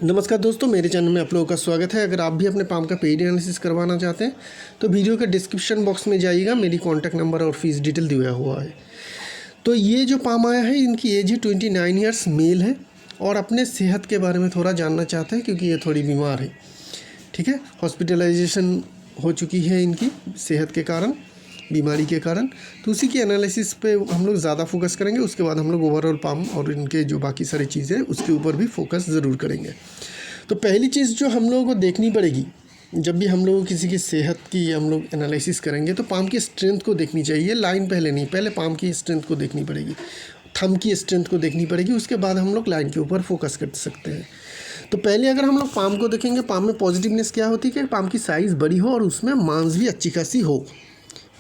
नमस्कार दोस्तों, मेरे चैनल में आप लोगों का स्वागत है। अगर आप भी अपने पाम का पेड एनालिसिस करवाना चाहते हैं तो वीडियो के डिस्क्रिप्शन बॉक्स में जाइएगा, मेरी कॉन्टैक्ट नंबर और फीस डिटेल दिया हुआ है। तो ये जो पाम आया है, इनकी एज है 29 ईयर्स, मेल है और अपने सेहत के बारे में थोड़ा जानना चाहते हैं क्योंकि ये थोड़ी बीमार है। ठीक है, हॉस्पिटलाइजेशन हो चुकी है इनकी सेहत के कारण, बीमारी के कारण। तो उसी की एनालिसिस पे हम लोग ज़्यादा फोकस करेंगे। उसके बाद हम लोग ओवरऑल पाम और इनके जो बाकी सारी चीज़ें हैं उसके ऊपर भी फोकस ज़रूर करेंगे। तो पहली चीज़ जो हम लोगों को देखनी पड़ेगी जब भी हम लोग किसी की सेहत की हम लोग एनालिसिस करेंगे तो पाम की स्ट्रेंथ को देखनी चाहिए। लाइन पहले नहीं, पहले पाम की स्ट्रेंथ को देखनी पड़ेगी, थंब की स्ट्रेंथ को देखनी पड़ेगी। उसके बाद हम लोग लाइन के ऊपर फोकस कर सकते हैं। तो पहले अगर हम लोग पाम को देखेंगे, पाम में पॉजिटिवनेस क्या होती है कि पाम की साइज़ बड़ी हो और उसमें मांस भी अच्छी खासी हो,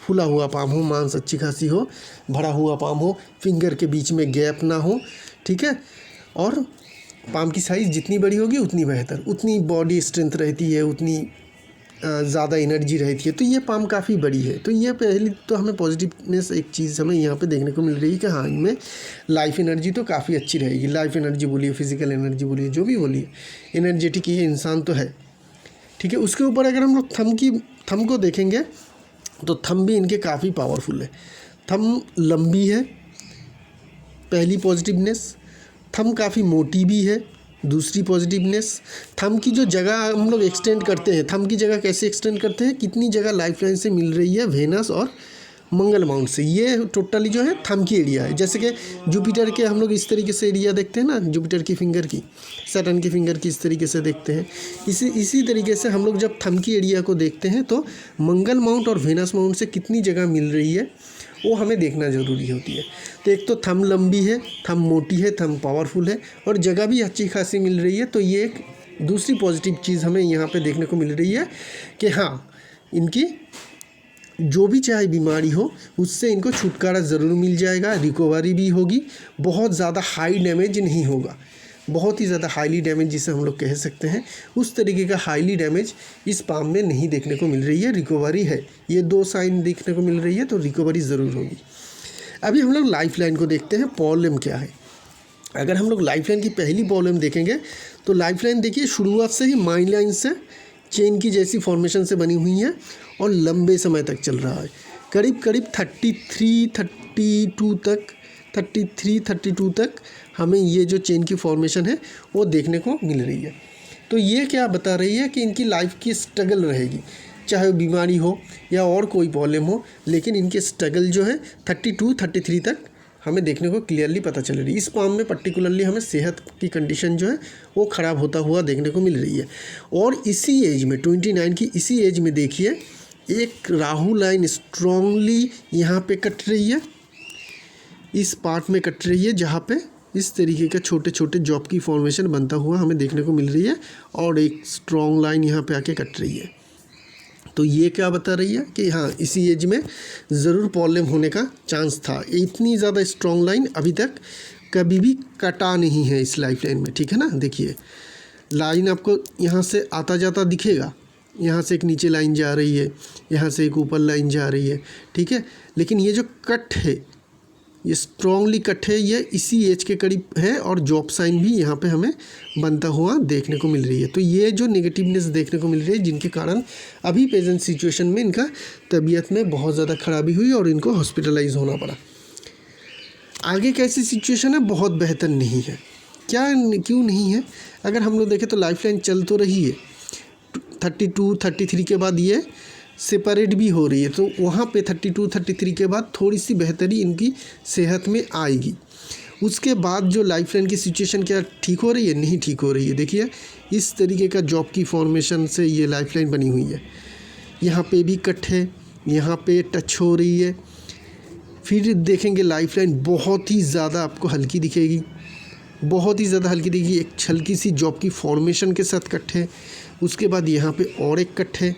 फूला हुआ पाम हो, मांस अच्छी खासी हो, भरा हुआ पाम हो, फिंगर के बीच में गैप ना हो। ठीक है, और पाम की साइज़ जितनी बड़ी होगी उतनी बेहतर, उतनी बॉडी स्ट्रेंथ रहती है, उतनी ज़्यादा एनर्जी रहती है। तो ये पाम काफ़ी बड़ी है। तो ये पहली तो हमें पॉजिटिवनेस एक चीज़ हमें यहाँ पे देखने को मिल रही है कि हाँ, इनमें लाइफ एनर्जी तो काफ़ी अच्छी रहेगी। लाइफ एनर्जी बोलिए, फिजिकल एनर्जी बोलिए, जो भी बोलिए, एनर्जेटिक ये इंसान तो है। ठीक है, उसके ऊपर अगर हम लोग थंब को देखेंगे तो थंब भी इनके काफ़ी पावरफुल है। थंब लंबी है, पहली पॉजिटिवनेस। थंब काफ़ी मोटी भी है, दूसरी पॉजिटिवनेस। थंब की जो जगह हम लोग एक्सटेंड करते हैं, थंब की जगह कैसे एक्सटेंड करते हैं, कितनी जगह लाइफ लाइन से मिल रही है वेनस और मंगल माउंट से, ये टोटली जो है थंब की एरिया है। जैसे कि जुपिटर के हम लोग इस तरीके से एरिया देखते हैं ना, जुपिटर की फिंगर की, सैटर्न की फिंगर की इस तरीके से देखते हैं। इसी तरीके से हम लोग जब थंब की एरिया को देखते हैं तो मंगल माउंट और वेनस माउंट से कितनी जगह मिल रही है वो हमें देखना ज़रूरी होती है। तो एक तो थंब लंबी है, थंब मोटी है, थंब पावरफुल है और जगह भी अच्छी खासी मिल रही है। तो ये एक दूसरी पॉजिटिव चीज़ हमें यहाँ पे देखने को मिल रही है कि हाँ, इनकी जो भी चाहे बीमारी हो उससे इनको छुटकारा ज़रूर मिल जाएगा, रिकवरी भी होगी, बहुत ज़्यादा हाई डैमेज नहीं होगा। बहुत ही ज़्यादा हाईली डैमेज जिसे हम लोग कह सकते हैं, उस तरीके का हाईली डैमेज इस पाम में नहीं देखने को मिल रही है। रिकवरी है, ये दो साइन देखने को मिल रही है, तो रिकवरी ज़रूर होगी। अभी हम लोग लाइफ लाइन को देखते हैं, प्रॉब्लम क्या है। अगर हम लोग लाइफ लाइन की पहली प्रॉब्लम देखेंगे तो लाइफ लाइन देखिए शुरुआत से ही माइन लाइन से चेन की जैसी फॉर्मेशन से बनी हुई है और लंबे समय तक चल रहा है। करीब 33-32 तक हमें ये जो चेन की फॉर्मेशन है वो देखने को मिल रही है। तो ये क्या बता रही है कि इनकी लाइफ की स्ट्रगल रहेगी, चाहे बीमारी हो या और कोई प्रॉब्लम हो, लेकिन इनके स्ट्रगल जो है 32-33 तक हमें देखने को क्लियरली पता चल रही है। इस पाम में पर्टिकुलरली हमें सेहत की कंडीशन जो है वो ख़राब होता हुआ देखने को मिल रही है। और इसी एज में 29 की इसी एज में देखिए एक राहु लाइन स्ट्रांगली यहाँ पे कट रही है, इस पार्ट में कट रही है जहाँ पे इस तरीके का छोटे छोटे जॉब की फॉर्मेशन बनता हुआ हमें देखने को मिल रही है और एक स्ट्रॉन्ग लाइन यहाँ पे आके कट रही है। तो ये क्या बता रही है कि हाँ, इसी एज में ज़रूर प्रॉब्लम होने का चांस था। इतनी ज़्यादा स्ट्रॉन्ग लाइन अभी तक कभी भी कटा नहीं है इस लाइफ लाइन में। ठीक है ना, देखिए लाइन आपको यहाँ से आता जाता दिखेगा, यहाँ से एक नीचे लाइन जा रही है, यहाँ से एक ऊपर लाइन जा रही है। ठीक है, लेकिन ये जो कट है ये स्ट्रॉन्गली कट है, ये इसी एज के करीब है और जॉब साइन भी यहाँ पे हमें बनता हुआ देखने को मिल रही है। तो ये जो नेगेटिवनेस देखने को मिल रही है जिनके कारण अभी प्रेजेंट सिचुएशन में इनका तबीयत में बहुत ज़्यादा खराबी हुई और इनको हॉस्पिटलाइज होना पड़ा। आगे कैसी सिचुएशन है, बहुत बेहतर नहीं है। क्यों नहीं है? अगर हम लोग देखें तो लाइफ लाइन चल तो रही है, 32-33 के बाद ये सेपरेट भी हो रही है, तो वहाँ पे 32-33 के बाद थोड़ी सी बेहतरी इनकी सेहत में आएगी। उसके बाद जो लाइफ लाइन की सिचुएशन क्या ठीक हो रही है? नहीं ठीक हो रही है। देखिए इस तरीके का जॉब की फॉर्मेशन से ये लाइफ लाइन बनी हुई है, यहाँ पे भी कट है, यहाँ पे टच हो रही है। फिर देखेंगे लाइफ लाइन बहुत ही ज़्यादा आपको हल्की दिखेगी, बहुत ही ज़्यादा हल्की दिखेगी, एक हल्की सी जॉब की फॉर्मेशन के साथ कट है। उसके बाद यहाँ पे और एक कट है।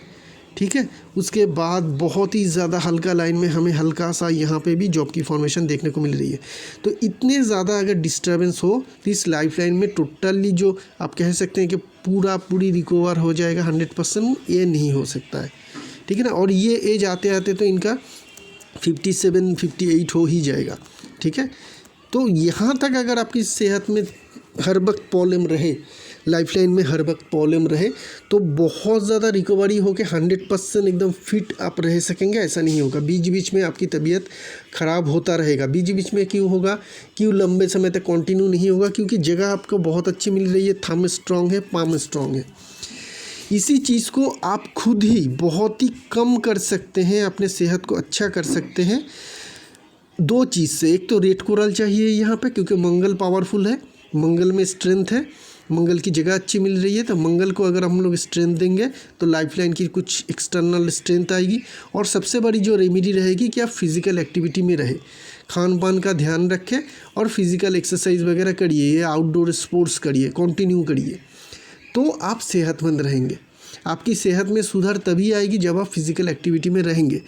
ठीक है, उसके बाद बहुत ही ज़्यादा हल्का लाइन में हमें हल्का सा यहाँ पे भी जॉब की फॉर्मेशन देखने को मिल रही है। तो इतने ज़्यादा अगर डिस्टर्बेंस हो तो इस लाइफ लाइन में टोटली जो आप कह सकते हैं कि पूरी रिकवर हो जाएगा 100%, ये नहीं हो सकता है। ठीक है ना, और ये एज आते आते तो इनका 57-58 हो ही जाएगा। ठीक है, तो यहाँ तक अगर आपकी सेहत में हर वक्त प्रॉब्लम रहे लाइफलाइन में हर वक्त प्रॉब्लम रहे तो बहुत ज़्यादा रिकवरी होकर 100% एकदम फिट आप रह सकेंगे ऐसा नहीं होगा। बीच बीच में आपकी तबीयत ख़राब होता रहेगा। बीच बीच में क्यों होगा, क्यों लंबे समय तक कंटिन्यू नहीं होगा, क्योंकि जगह आपको बहुत अच्छी मिल रही है, थंब स्ट्रांग है, पाम स्ट्रांग है। इसी चीज़ को आप खुद ही बहुत ही कम कर सकते हैं, अपने सेहत को अच्छा कर सकते हैं दो चीज़ से। एक तो रेड कोरल चाहिए यहाँ पे, क्योंकि मंगल पावरफुल है, मंगल में स्ट्रेंथ है, मंगल की जगह अच्छी मिल रही है, तो मंगल को अगर हम लोग स्ट्रेंथ देंगे तो लाइफलाइन की कुछ एक्सटर्नल स्ट्रेंथ आएगी। और सबसे बड़ी जो रेमेडी रहेगी कि आप फिज़िकल एक्टिविटी में रहे, खान पान का ध्यान रखें और फिज़िकल एक्सरसाइज वगैरह करिए, ये आउटडोर स्पोर्ट्स करिए, कंटिन्यू करिए, तो आप सेहतमंद रहेंगे। आपकी सेहत में सुधार तभी आएगी जब आप फिज़िकल एक्टिविटी में रहेंगे।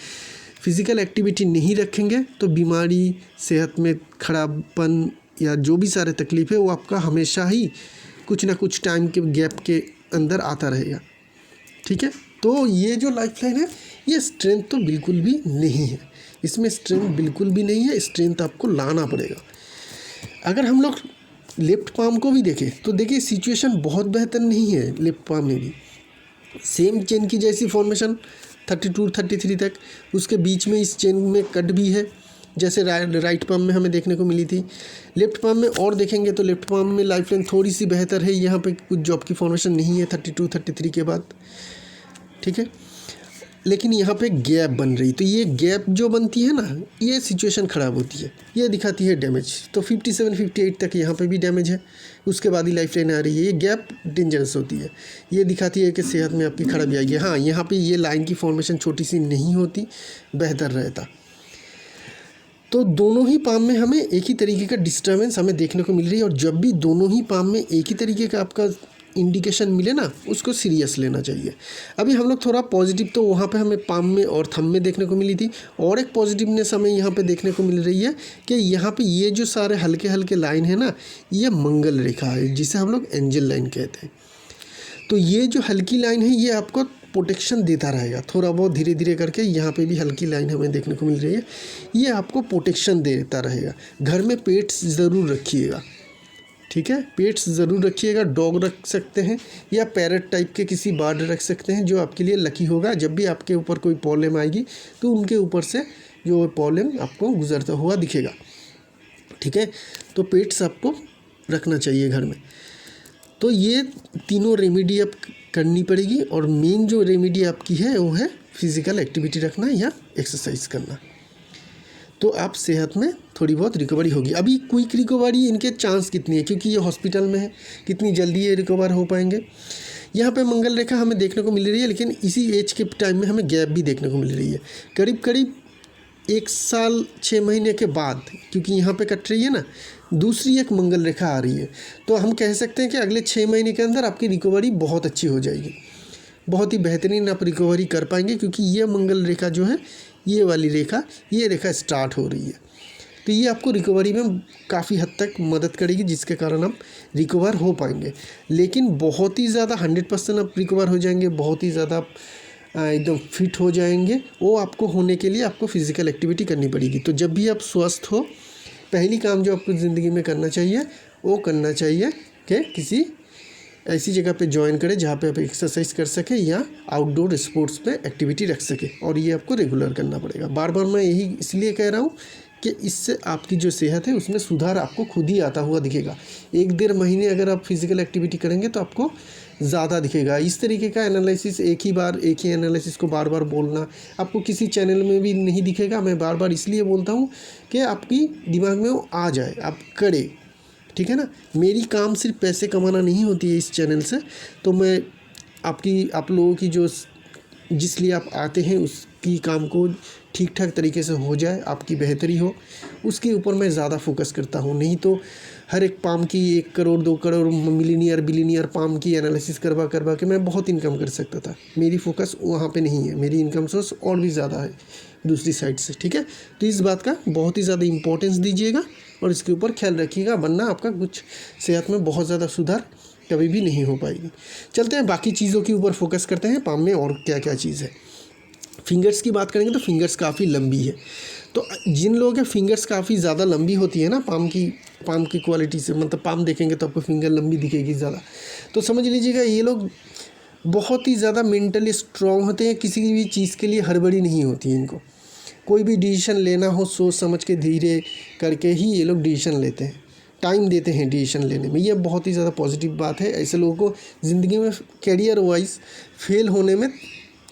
फिज़िकल एक्टिविटी नहीं रखेंगे तो बीमारी, सेहत में खराबपन या जो भी सारे तकलीफ़ है वो आपका हमेशा ही कुछ ना कुछ टाइम के गैप के अंदर आता रहेगा। ठीक है, तो ये जो लाइफलाइन है ये स्ट्रेंथ तो बिल्कुल भी नहीं है, इसमें स्ट्रेंथ बिल्कुल भी नहीं है, स्ट्रेंथ आपको लाना पड़ेगा। अगर हम लोग लेफ्ट पाम को भी देखें तो देखिए सिचुएशन बहुत बेहतर नहीं है। लेफ्ट पाम में भी सेम चेन की जैसी फॉर्मेशन 32-33 तक, उसके बीच में इस चेन में कट भी है जैसे राइट पाम में हमें देखने को मिली थी। लेफ्ट पाम में और देखेंगे तो लेफ्ट पाम में लाइफलाइन थोड़ी सी बेहतर है, यहाँ पे कुछ जॉब की फॉर्मेशन नहीं है 32-33 के बाद। ठीक है, लेकिन यहाँ पे गैप बन रही, तो ये गैप जो बनती है ना, ये सिचुएशन ख़राब होती है, ये दिखाती है डैमेज। तो 57-58 तक यहाँ पे भी डैमेज है, उसके बाद ही लाइफलाइन आ रही है, ये गैप डेंजरस होती है, ये दिखाती है कि सेहत में आपकी खराबी आएगी। हाँ, यहाँ पे ये लाइन की फॉर्मेशन छोटी सी नहीं होती, बेहतर रहता। तो दोनों ही पाम में हमें एक ही तरीके का डिस्टर्बेंस हमें देखने को मिल रही है, और जब भी दोनों ही पाम में एक ही तरीके का आपका इंडिकेशन मिले ना, उसको सीरियस लेना चाहिए। अभी हम लोग थोड़ा पॉजिटिव तो वहाँ पे हमें पाम में और थंब में देखने को मिली थी, और एक पॉजिटिवनेस हमें यहाँ पे देखने को मिल रही है कि यहाँ पे ये जो सारे हल्के हल्के लाइन है ना, ये मंगल रेखा है, जिसे हम लोग एंजल लाइन कहते हैं। तो ये जो हल्की लाइन है ये आपको प्रोटेक्शन देता रहेगा, थोड़ा बहुत धीरे धीरे करके। यहाँ पे भी हल्की लाइन हमें देखने को मिल रही है, ये आपको प्रोटेक्शन देता रहेगा। घर में पेट्स ज़रूर रखिएगा, ठीक है, पेट्स ज़रूर रखिएगा। डॉग रख सकते हैं या पैरट टाइप के किसी बर्ड रख सकते हैं, जो आपके लिए लकी होगा। जब भी आपके ऊपर कोई प्रॉब्लम आएगी तो उनके ऊपर से जो प्रॉब्लम आपको गुजरता हुआ दिखेगा। ठीक है, तो पेट्स आपको रखना चाहिए घर में। तो ये तीनों रेमेडी आप करनी पड़ेगी, और मेन जो रेमेडी आपकी है वो है फिज़िकल एक्टिविटी रखना या एक्सरसाइज करना, तो आप सेहत में थोड़ी बहुत रिकवरी होगी। अभी क्विक रिकवरी इनके चांस कितनी है, क्योंकि ये हॉस्पिटल में है, कितनी जल्दी ये रिकवर हो पाएंगे। यहाँ पे मंगल रेखा हमें देखने को मिल रही है, लेकिन इसी एज के टाइम में हमें गैप भी देखने को मिल रही है, करीब करीब 1 साल 6 महीने के बाद, क्योंकि यहाँ पे कट रही है ना, दूसरी एक मंगल रेखा आ रही है। तो हम कह सकते हैं कि अगले 6 महीने के अंदर आपकी रिकवरी बहुत अच्छी हो जाएगी, बहुत ही बेहतरीन आप रिकवरी कर पाएंगे, क्योंकि ये मंगल रेखा जो है, ये वाली रेखा, ये रेखा स्टार्ट हो रही है। तो ये आपको रिकवरी में काफ़ी हद तक मदद करेगी, जिसके कारण आप रिकवर हो पाएंगे। लेकिन बहुत ही ज़्यादा 100% आप रिकवर हो जाएंगे, बहुत ही ज़्यादा एकदम फिट हो जाएंगे, वो आपको होने के लिए आपको फिज़िकल एक्टिविटी करनी पड़ेगी। तो जब भी आप स्वस्थ हो, पहली काम जो आपको ज़िंदगी में करना चाहिए वो करना चाहिए कि किसी ऐसी जगह पे ज्वाइन करें जहाँ पे आप एक्सरसाइज कर सके या आउटडोर स्पोर्ट्स पे एक्टिविटी रख सके, और ये आपको रेगुलर करना पड़ेगा। बार बार मैं यही इसलिए कह रहा हूँ कि इससे आपकी जो सेहत है उसमें सुधार आपको खुद ही आता हुआ दिखेगा। 1-1.5 महीने अगर आप फिज़िकल एक्टिविटी करेंगे तो आपको ज़्यादा दिखेगा। इस तरीके का एनालिसिस एक ही एनालिसिस को बार बार बोलना आपको किसी चैनल में भी नहीं दिखेगा। मैं बार बार इसलिए बोलता हूँ कि आपकी दिमाग में वो आ जाए, आप करें, ठीक है ना। मेरी काम सिर्फ पैसे कमाना नहीं होती है इस चैनल से, तो मैं आप लोगों की जो जिस लिए आप आते हैं उसकी काम को ठीक ठाक तरीके से हो जाए, आपकी बेहतरी हो, उसके ऊपर मैं ज़्यादा फोकस करता हूँ। नहीं तो हर एक पाम की 1 crore 2 crore millionaire billionaire palm की एनालिसिस करवा के मैं बहुत इनकम कर सकता था। मेरी फोकस वहाँ पे नहीं है, मेरी इनकम सोर्स और भी ज़्यादा है दूसरी साइड से, ठीक है। तो इस बात का बहुत ही ज़्यादा इंपॉर्टेंस दीजिएगा और इसके ऊपर ख्याल रखिएगा, वरना आपका कुछ सेहत में बहुत ज़्यादा सुधार कभी भी नहीं हो पाएगी। चलते हैं बाकी चीज़ों के ऊपर फोकस करते हैं, पाम में और क्या क्या चीज़ है। फिंगर्स की बात करेंगे तो फिंगर्स काफ़ी लंबी है, तो जिन लोगों के फिंगर्स काफ़ी ज़्यादा लंबी होती है ना पाम की क्वालिटी से, मतलब पाम देखेंगे तो आपको फिंगर लंबी दिखेगी ज़्यादा, तो समझ लीजिएगा ये लोग बहुत ही ज़्यादा मेंटली स्ट्रांग होते हैं, किसी भी चीज़ के लिए हड़बड़ी नहीं होती है इनको। कोई भी डिसीजन लेना हो सोच समझ के धीरे करके ही ये लोग डिसीजन लेते हैं, टाइम देते हैं डिसीजन लेने में। ये बहुत ही ज़्यादा पॉजिटिव बात है। ऐसे लोगों को ज़िंदगी में कैरियर वाइज फेल होने में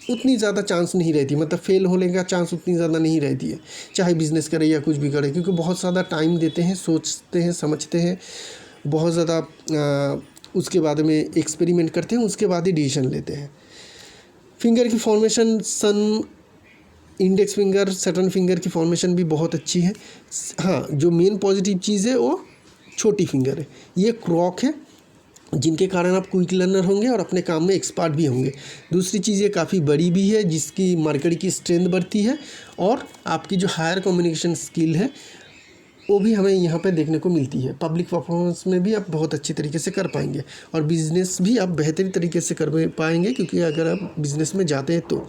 उतनी ज़्यादा चांस नहीं रहती, मतलब फेल होने का चांस उतनी ज़्यादा नहीं रहती है, चाहे बिज़नेस करे या कुछ भी करे, क्योंकि बहुत ज़्यादा टाइम देते हैं, सोचते हैं, समझते हैं, बहुत ज़्यादा उसके बाद में एक्सपेरिमेंट करते हैं, उसके बाद ही डिसीजन लेते हैं। फिंगर की formation index finger, Saturn finger की फॉर्मेशन भी बहुत अच्छी है। हाँ, जो मेन पॉजिटिव चीज़ है वो छोटी फिंगर है, ये क्रॉक है, जिनके कारण आप क्विक लर्नर होंगे और अपने काम में एक्सपर्ट भी होंगे। दूसरी चीज़ ये काफ़ी बड़ी भी है, जिसकी मरकरी की स्ट्रेंथ बढ़ती है, और आपकी जो हायर कम्युनिकेशन स्किल है वो भी हमें यहाँ पे देखने को मिलती है। पब्लिक परफॉर्मेंस में भी आप बहुत अच्छी तरीके से कर पाएंगे, और बिज़नेस भी आप बेहतरीन तरीके से कर पाएंगे, क्योंकि अगर आप बिज़नेस में जाते हैं तो।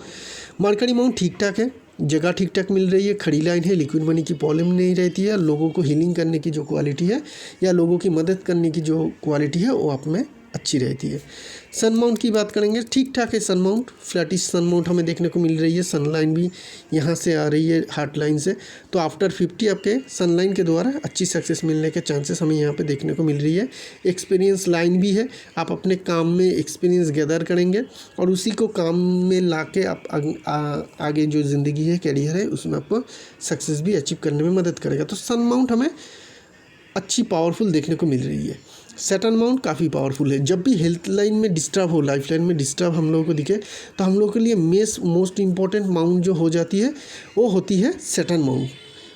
मरकरी माउंट ठीक ठाक है, जगह ठीक ठाक मिल रही है, खड़ी लाइन है, लिक्विड मनी की प्रॉब्लम नहीं रहती है, लोगों को हीलिंग करने की जो क्वालिटी है या लोगों की मदद करने की जो क्वालिटी है वो आप में अच्छी रहती है। सन माउंट की बात करेंगे, ठीक ठाक है सन माउंट, फ्लैटिश सन माउंट हमें देखने को मिल रही है। सन लाइन भी यहाँ से आ रही है हार्ट लाइन से, तो आफ्टर 50 आपके सन लाइन के द्वारा अच्छी सक्सेस मिलने के चांसेस हमें यहाँ पे देखने को मिल रही है। एक्सपीरियंस लाइन भी है, आप अपने काम में एक्सपीरियंस गैदर करेंगे और उसी को काम में ला के आप आगे जो ज़िंदगी है, कैरियर है, उसमें आपको सक्सेस भी अचीव करने में मदद करेगा। तो सन माउंट हमें अच्छी पावरफुल देखने को मिल रही है। सैटर्न माउंट काफ़ी पावरफुल है। जब भी हेल्थ लाइन में डिस्टर्ब हो, लाइफ लाइन में डिस्टर्ब हम लोगों को दिखे, तो हम लोगों के लिए मोस्ट इम्पॉर्टेंट माउंट जो हो जाती है वो होती है सैटर्न माउंट।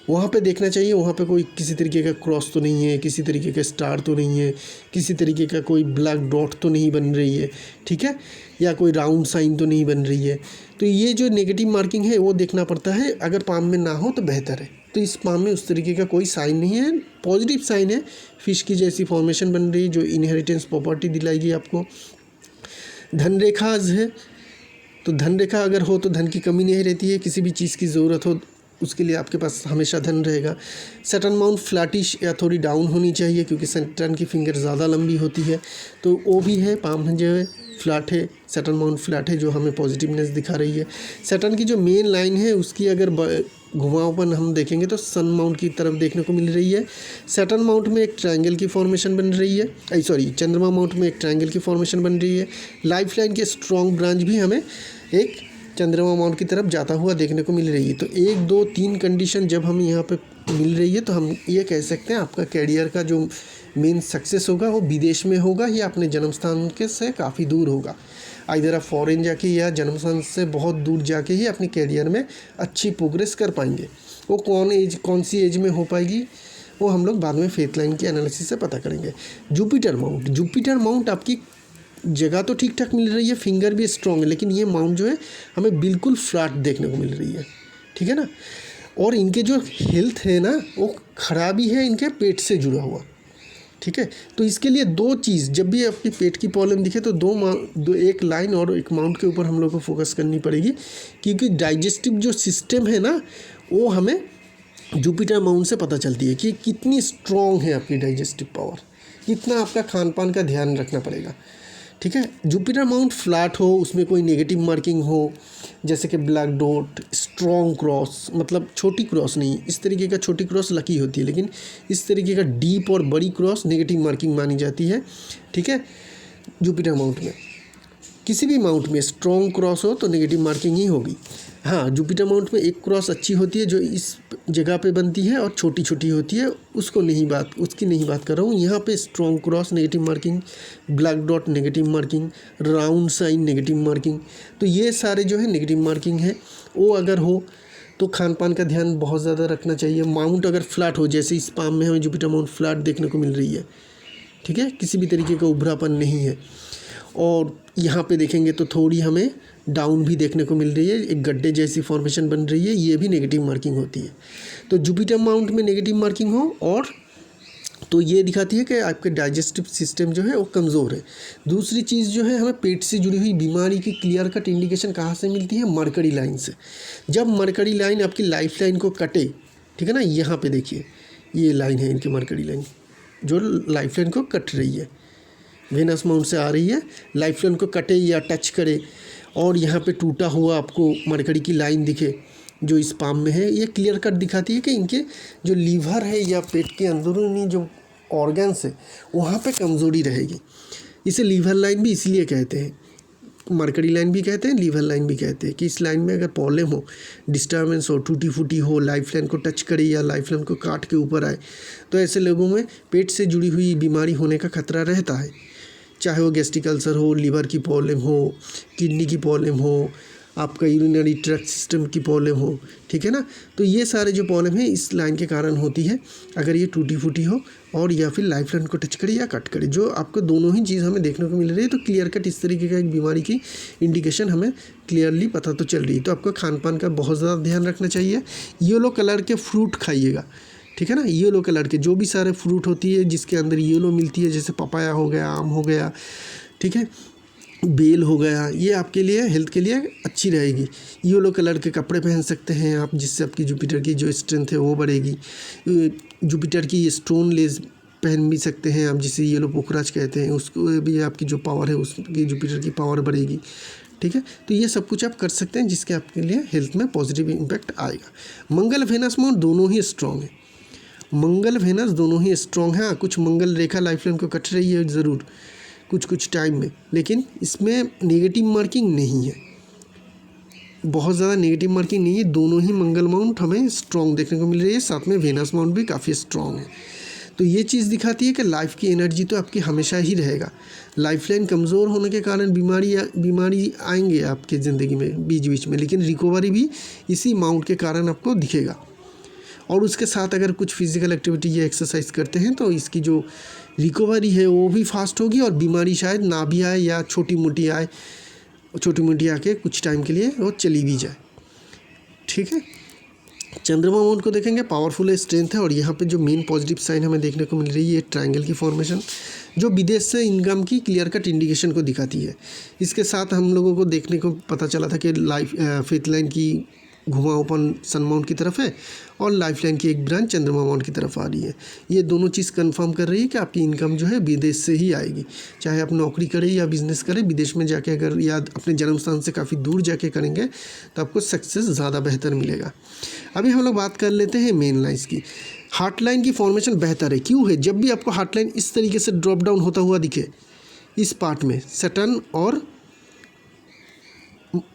वहाँ पे देखना चाहिए, वहाँ पे कोई किसी तरीके का क्रॉस तो नहीं है, किसी तरीके का स्टार तो नहीं है, किसी तरीके का कोई ब्लैक डॉट तो नहीं बन रही है, ठीक है, या कोई राउंड साइन तो नहीं बन रही है। तो ये जो नेगेटिव मार्किंग है वो देखना पड़ता है, अगर पाम में ना हो तो बेहतर है। तो इस पाम में उस तरीके का कोई साइन नहीं है, पॉजिटिव साइन है, फिश की जैसी फॉर्मेशन बन रही है जो इनहेरिटेंस प्रॉपर्टी दिलाएगी आपको। धन रेखा है, तो धन रेखा अगर हो तो धन की कमी नहीं रहती है, किसी भी चीज़ की ज़रूरत हो उसके लिए आपके पास हमेशा धन रहेगा। सैटर्न माउंट फ्लैटिश या थोड़ी डाउन होनी चाहिए, क्योंकि सैटर्न की फिंगर ज़्यादा लंबी होती है, तो वो भी है। पाम जो है फ्लैट है, सैटर्न माउंट फ्लैट है, जो हमें पॉजिटिवनेस दिखा रही है। सैटर्न की जो मेन लाइन है उसकी अगर घुमावपन हम देखेंगे तो सन माउंट की तरफ देखने को मिल रही है। सैटर्न माउंट में एक ट्रायंगल की फॉर्मेशन बन रही है, चंद्रमा माउंट में एक ट्रायंगल की फॉर्मेशन बन रही है। लाइफ लाइन के स्ट्रॉन्ग ब्रांच भी हमें एक चंद्रमा माउंट की तरफ जाता हुआ देखने को मिल रही है। तो 1 2 3 कंडीशन जब हमें यहाँ पे मिल रही है, तो हम ये कह सकते हैं आपका कैरियर का जो मेन सक्सेस होगा वो विदेश में होगा या अपने जन्म स्थान के से काफ़ी दूर होगा। इधर आप फॉरेन जाके या जन्म स्थान से बहुत दूर जाके ही अपने कैरियर में अच्छी प्रोग्रेस कर पाएंगे। वो कौन सी एज में हो पाएगी वो हम लोग बाद में फेथ लाइन की एनालिसिस से पता करेंगे। जुपिटर माउंट आपकी जगह तो ठीक ठाक मिल रही है, फिंगर भी स्ट्रॉन्ग है, लेकिन ये माउंट जो है हमें बिल्कुल फ्लैट देखने को मिल रही है, ठीक है ना। और इनके जो हेल्थ है ना वो खराबी है इनके पेट से जुड़ा हुआ, ठीक है। तो इसके लिए 2 चीज़, जब भी आपकी पेट की प्रॉब्लम दिखे तो एक लाइन और एक माउंट के ऊपर हम लोग को फोकस करनी पड़ेगी, क्योंकि डाइजेस्टिव जो सिस्टम है ना वो हमें जुपिटर माउंट से पता चलती है कि कितनी स्ट्रॉन्ग है आपकी डाइजेस्टिव पावर, कितना आपका खान पान का ध्यान रखना पड़ेगा, ठीक है। जुपिटर माउंट फ्लैट हो, उसमें कोई नेगेटिव मार्किंग हो, जैसे कि ब्लैक डॉट, स्ट्रॉन्ग क्रॉस, मतलब छोटी क्रॉस नहीं, इस तरीके का छोटी क्रॉस लकी होती है, लेकिन इस तरीके का डीप और बड़ी क्रॉस नेगेटिव मार्किंग मानी जाती है, ठीक है। जुपिटर माउंट में किसी भी माउंट में स्ट्रॉन्ग क्रॉस हो तो नेगेटिव मार्किंग ही होगी। हाँ, जुपिटर माउंट में एक क्रॉस अच्छी होती है जो इस जगह पे बनती है और छोटी छोटी होती है, उसकी नहीं बात कर रहा हूँ। यहाँ पे strong cross negative marking, black dot negative marking, round sign negative marking, तो ये सारे जो है नेगेटिव मार्किंग है। वो अगर हो तो खान पान का ध्यान बहुत ज़्यादा रखना चाहिए। माउंट अगर फ्लैट हो, जैसे इस पाम में हमें जुपिटर माउंट फ्लैट देखने को मिल रही है, ठीक है, किसी भी तरीके का उभरापन नहीं है। और यहाँ पे देखेंगे तो थोड़ी हमें डाउन भी देखने को मिल रही है, एक गड्ढे जैसी फॉर्मेशन बन रही है, ये भी नेगेटिव मार्किंग होती है। तो जुपिटर माउंट में नेगेटिव मार्किंग हो और तो ये दिखाती है कि आपके डाइजेस्टिव सिस्टम जो है वो कमज़ोर है। दूसरी चीज़ जो है, हमें पेट से जुड़ी हुई बीमारी की क्लियर कट इंडिकेशन कहाँ से मिलती है? मरकरी लाइन से। जब मरकरी लाइन आपकी लाइफ लाइन को कटे ठीक है ना। यहाँ पे देखिए ये लाइन है इनकी मरकरी लाइन जो लाइफ लाइन को कट रही है, वेनस माउंट से आ रही है, लाइफ लाइन को कटे या टच करे और यहाँ पे टूटा हुआ आपको मरकरी की लाइन दिखे जो इस पाम में है, ये क्लियर कट दिखाती है कि इनके जो लीवर है या पेट के अंदरूनी जो ऑर्गन्स है वहाँ पे कमज़ोरी रहेगी। इसे लीवर लाइन भी इसलिए कहते हैं, मरकरी लाइन भी कहते हैं, लीवर लाइन भी कहते हैं कि इस लाइन में अगर प्रॉब्लम हो, डिस्टर्बेंस हो, टूटी फूटी हो, लाइफ लाइन को टच करे या लाइफ लाइन को काट के ऊपर आए, तो ऐसे लोगों में पेट से जुड़ी हुई बीमारी होने का खतरा रहता है। चाहे वो गैस्ट्रिक अल्सर हो, लीवर की प्रॉब्लम हो, किडनी की प्रॉब्लम हो, आपका यूरिनरी ट्रैक्ट सिस्टम की प्रॉब्लम हो, ठीक है ना। तो ये सारे जो प्रॉब्लम है इस लाइन के कारण होती है अगर ये टूटी फूटी हो और या फिर लाइफ लाइन को टच करे या कट करे, जो आपको दोनों ही चीज़ हमें देखने को मिल रही है। तो क्लियर कट इस तरीके का एक बीमारी की इंडिकेशन हमें क्लियरली पता तो चल रही है। तो आपको खान पान का बहुत ज़्यादा ध्यान रखना चाहिए। येलो कलर के फ्रूट खाइएगा, ठीक है ना। येलो कलर के जो भी सारे फ्रूट होती है जिसके अंदर येलो मिलती है, जैसे पपाया हो गया, आम हो गया, ठीक है, बेल हो गया, ये आपके लिए हेल्थ के लिए अच्छी रहेगी। येलो कलर के कपड़े पहन सकते हैं आप, जिससे आपकी जुपिटर की जो स्ट्रेंथ है वो बढ़ेगी। जुपिटर की स्टोन लेस पहन भी सकते हैं आप, जिसे येलो पोखराज कहते हैं, उसको भी आपकी जो पावर है उसकी जुपिटर की पावर बढ़ेगी, ठीक है। तो ये सब कुछ आप कर सकते हैं जिसके आपके लिए हेल्थ में पॉजिटिव इम्पैक्ट आएगा। मंगल वेनस माउंट दोनों ही स्ट्रॉन्ग है, मंगल वेनस दोनों ही स्ट्रॉन्ग है। कुछ मंगल रेखा लाइफ लाइन को कट रही है ज़रूर कुछ टाइम में, लेकिन इसमें नेगेटिव मार्किंग नहीं है, बहुत ज़्यादा नेगेटिव मार्किंग नहीं है। दोनों ही मंगल माउंट हमें स्ट्रॉन्ग देखने को मिल रही है, साथ में वेनस माउंट भी काफ़ी स्ट्रॉन्ग है। तो ये चीज़ दिखाती है कि लाइफ की एनर्जी तो आपकी हमेशा ही रहेगा। लाइफ लाइन कमज़ोर होने के कारण बीमारी आएंगे आपके ज़िंदगी में बीच बीच में, लेकिन रिकवरी भी इसी माउंट के कारण आपको दिखेगा। और उसके साथ अगर कुछ फिज़िकल एक्टिविटी या एक्सरसाइज करते हैं तो इसकी जो रिकवरी है वो भी फास्ट होगी और बीमारी शायद ना भी आए या छोटी मोटी आए, छोटी मोटी आके कुछ टाइम के लिए वो चली भी जाए, ठीक है। चंद्रमा माउंट को देखेंगे, पावरफुल है, स्ट्रेंथ है। और यहाँ पे जो मेन पॉजिटिव साइन हमें देखने को मिल रही है ट्रायंगल की फॉर्मेशन, जो विदेश से इनकम की क्लियर कट इंडिकेशन को दिखाती है। इसके साथ हम लोगों को देखने को पता चला था कि फेथ लाइन की घुमावपन सन माउंट की तरफ है और लाइफ लाइन की एक ब्रांच चंद्रमा माउंट की तरफ आ रही है। ये दोनों चीज़ कंफर्म कर रही है कि आपकी इनकम जो है विदेश से ही आएगी, चाहे आप नौकरी करें या बिजनेस करें। विदेश में जाके अगर या अपने जन्म स्थान से काफ़ी दूर जाके करेंगे तो आपको सक्सेस ज़्यादा बेहतर मिलेगा। अभी हम लोग बात कर लेते हैं मेन लाइन्स की। हार्ट लाइन की फॉर्मेशन बेहतर है, क्यों है? जब भी आपको हार्ट लाइन इस तरीके से ड्रॉप डाउन होता हुआ दिखे इस पार्ट में सैटर्न और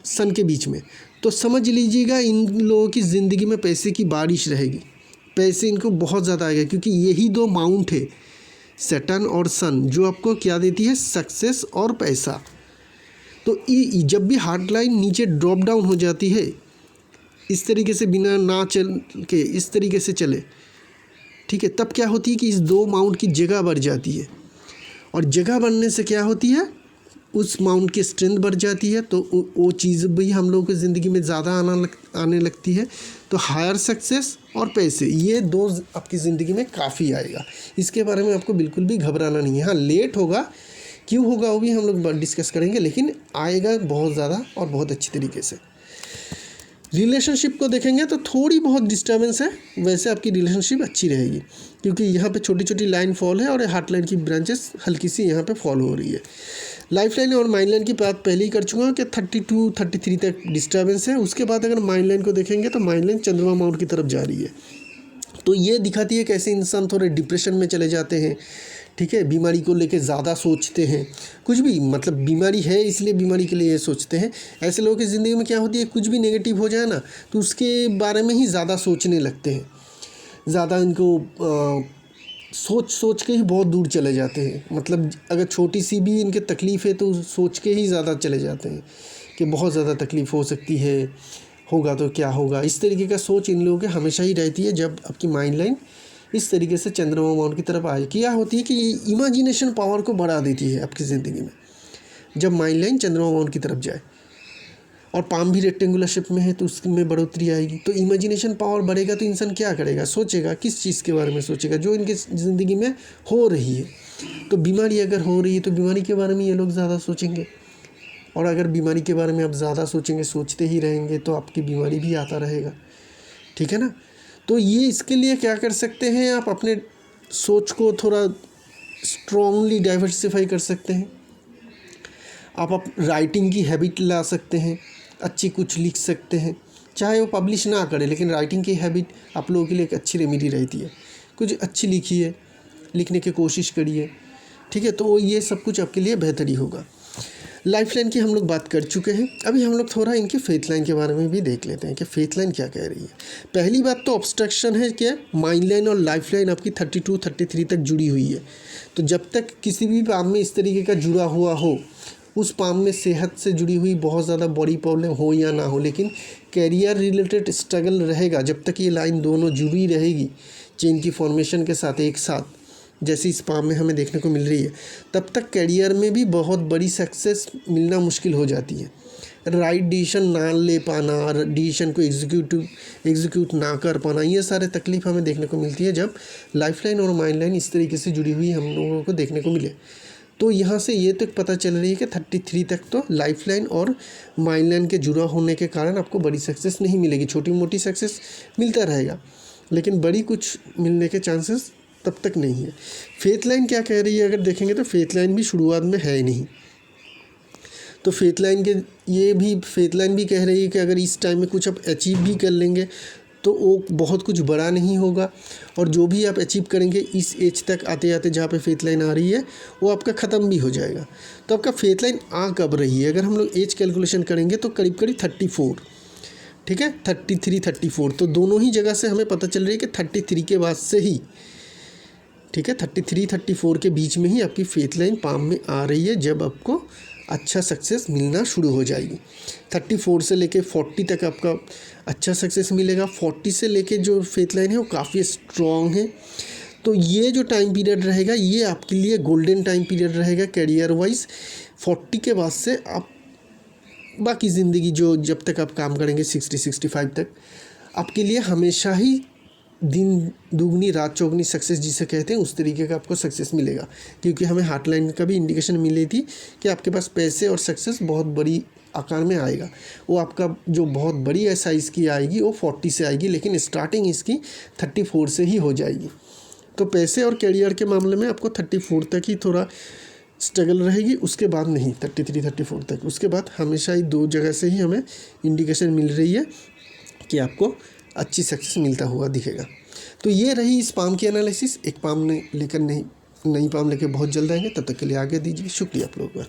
सन के बीच में, तो समझ लीजिएगा इन लोगों की ज़िंदगी में पैसे की बारिश रहेगी, पैसे इनको बहुत ज़्यादा आएगा, क्योंकि यही दो माउंट है सैटर्न और सन जो आपको क्या देती है, सक्सेस और पैसा। तो जब भी हार्ट लाइन नीचे ड्रॉप डाउन हो जाती है इस तरीके से, बिना ना चल के इस तरीके से चले, ठीक है, तब क्या होती है कि इस दो माउंट की जगह बढ़ जाती है और जगह बढ़ने से क्या होती है, उस माउंट की स्ट्रेंथ बढ़ जाती है। तो वो चीज़ भी हम लोगों की ज़िंदगी में ज़्यादा आने लगती है। तो हायर सक्सेस और पैसे, ये दो आपकी ज़िंदगी में काफ़ी आएगा। इसके बारे में आपको बिल्कुल भी घबराना नहीं है। हाँ, लेट होगा, क्यों होगा वो भी हम लोग डिस्कस करेंगे, लेकिन आएगा बहुत ज़्यादा और बहुत अच्छी तरीके से। रिलेशनशिप को देखेंगे तो थोड़ी बहुत डिस्टर्बेंस है, वैसे आपकी रिलेशनशिप अच्छी रहेगी, क्योंकि यहाँ पे छोटी छोटी लाइन फॉल है और हार्ट लाइन की ब्रांचेस हल्की सी यहाँ पे फॉल हो रही है। लाइफ लाइन और माइंड लाइन की बात पहले ही कर चुका हूँ कि 32-33 तक डिस्टर्बेंस है। उसके बाद अगर माइंड लाइन को देखेंगे तो माइंड लाइन चंद्रमा माउंट की तरफ जा रही है। तो ये दिखाती है कैसे इंसान थोड़े डिप्रेशन में चले जाते हैं, ठीक है, बीमारी को लेके ज़्यादा सोचते हैं, कुछ भी मतलब बीमारी है इसलिए बीमारी के लिए ये सोचते हैं। ऐसे लोगों की ज़िंदगी में क्या होती है, कुछ भी नेगेटिव हो जाए ना तो उसके बारे में ही ज़्यादा सोचने लगते हैं, ज़्यादा इनको सोच के ही बहुत दूर चले जाते हैं। मतलब अगर छोटी सी भी इनके तकलीफ़ है तो सोच के ही ज़्यादा चले जाते हैं कि बहुत ज़्यादा तकलीफ़ हो सकती है, होगा तो क्या होगा, इस तरीके का सोच इन लोगों के हमेशा ही रहती है। जब आपकी माइंड लाइन इस तरीके से चंद्रमा माउंट की तरफ आए, क्या होती है कि इमेजिनेशन पावर को बढ़ा देती है आपकी ज़िंदगी में जब माइंड लाइन चंद्रमा माउंट की तरफ जाए। और पाम भी रेक्टेंगुलर शेप में है तो उसमें बढ़ोतरी आएगी। तो इमेजिनेशन पावर बढ़ेगा तो इंसान क्या करेगा, सोचेगा, किस चीज़ के बारे में सोचेगा, जो इनके ज़िंदगी में हो रही है। तो बीमारी अगर हो रही है तो बीमारी के बारे में ये लोग ज़्यादा सोचेंगे, और अगर बीमारी के बारे में आप ज़्यादा सोचेंगे, सोचते ही रहेंगे, तो आपकी बीमारी भी आता रहेगा, ठीक है ना। तो ये इसके लिए क्या कर सकते हैं, आप अपने सोच को थोड़ा स्ट्रॉन्गली डाइवर्सिफाई कर सकते हैं। आप राइटिंग की हैबिट ला सकते हैं, अच्छी कुछ लिख सकते हैं, चाहे वो पब्लिश ना करें, लेकिन राइटिंग की हैबिट आप लोगों के लिए एक अच्छी रेमेडी रहती है। कुछ अच्छी लिखिए, लिखने की कोशिश करिए, ठीक है, तो ये सब कुछ आपके लिए बेहतर ही होगा। लाइफ लाइन की हम लोग बात कर चुके हैं, अभी हम लोग थोड़ा इनकी फेथ लाइन के बारे में भी देख लेते हैं कि फेथ लाइन क्या कह रही है। पहली बात तो ऑब्स्ट्रक्शन है कि माइंड लाइन और लाइफ लाइन आपकी 32-33 तक जुड़ी हुई है। तो जब तक किसी भी पाम में इस तरीके का जुड़ा हुआ हो, उस पाम में सेहत से जुड़ी हुई बहुत ज़्यादा बॉडी प्रॉब्लम हो या ना हो, लेकिन कैरियर रिलेटेड स्ट्रगल रहेगा जब तक ये लाइन दोनों जुड़ी रहेगी चेन की फॉर्मेशन के साथ एक साथ, जैसे इस पाम में हमें देखने को मिल रही है, तब तक कैरियर में भी बहुत बड़ी सक्सेस मिलना मुश्किल हो जाती है। राइट डिसीजन ना ले पाना, डिसीजन को एग्जीक्यूट ना कर पाना, ये सारे तकलीफ हमें देखने को मिलती है जब लाइफ लाइन और माइंड लाइन इस तरीके से जुड़ी हुई हम लोगों को देखने को मिले। तो यहाँ से ये तक पता चल रही है कि 33 तक तो लाइफ लाइन और माइंड लाइन के जुड़ा होने के कारण आपको बड़ी सक्सेस नहीं मिलेगी। छोटी मोटी सक्सेस मिलता रहेगा, लेकिन बड़ी कुछ मिलने के चांसेस तब तक नहीं है। फेथ लाइन क्या कह रही है, अगर देखेंगे तो फेथ लाइन भी शुरुआत में है ही नहीं। तो फेथ लाइन भी कह रही है कि अगर इस टाइम में कुछ आप अचीव भी कर लेंगे तो वो बहुत कुछ बड़ा नहीं होगा, और जो भी आप अचीव करेंगे इस एज तक आते आते जहाँ पे फेथ लाइन आ रही है वो आपका ख़त्म भी हो जाएगा। तो आपका फेथ लाइन आ कब रही है, अगर हम लोग एज कैलकुलेशन करेंगे तो करीब 34, ठीक है, 33-34, तो दोनों ही जगह से हमें पता चल रही है कि 33 के बाद से ही, ठीक है, 33-34 के बीच में ही आपकी फेथ लाइन पाम में आ रही है, जब आपको अच्छा सक्सेस मिलना शुरू हो जाएगी। 34 से लेके 40 तक आपका अच्छा सक्सेस मिलेगा। 40 से लेके जो फेथ लाइन है वो काफ़ी स्ट्रॉन्ग है। तो ये जो टाइम पीरियड रहेगा ये आपके लिए गोल्डन टाइम पीरियड रहेगा कैरियर वाइज। 40 के बाद से आप बाकी ज़िंदगी जो जब तक आप काम करेंगे 60-65 तक, आपके लिए हमेशा ही दिन दुगनी रात चौगनी सक्सेस जिसे कहते हैं उस तरीके का आपको सक्सेस मिलेगा। क्योंकि हमें हार्ट लाइन का भी इंडिकेशन मिली थी कि आपके पास पैसे और सक्सेस बहुत बड़ी आकार में आएगा। वो आपका जो बहुत बड़ी साइज़ की आएगी वो 40 से आएगी, लेकिन स्टार्टिंग इसकी 34 से ही हो जाएगी। तो पैसे और कैरियर के मामले में आपको 34 तक ही थोड़ा स्ट्रगल रहेगी, उसके बाद नहीं 33-34 तक। उसके बाद हमेशा ही दो जगह से ही हमें इंडिकेशन मिल रही है कि आपको अच्छी सक्सेस मिलता हुआ दिखेगा। तो ये रही इस पाम की एनालिसिस। एक पाम ने लेकर नई पाम लेकर बहुत जल्द आएंगे, तब तक के लिए आगे दीजिए। शुक्रिया आप लोगों का।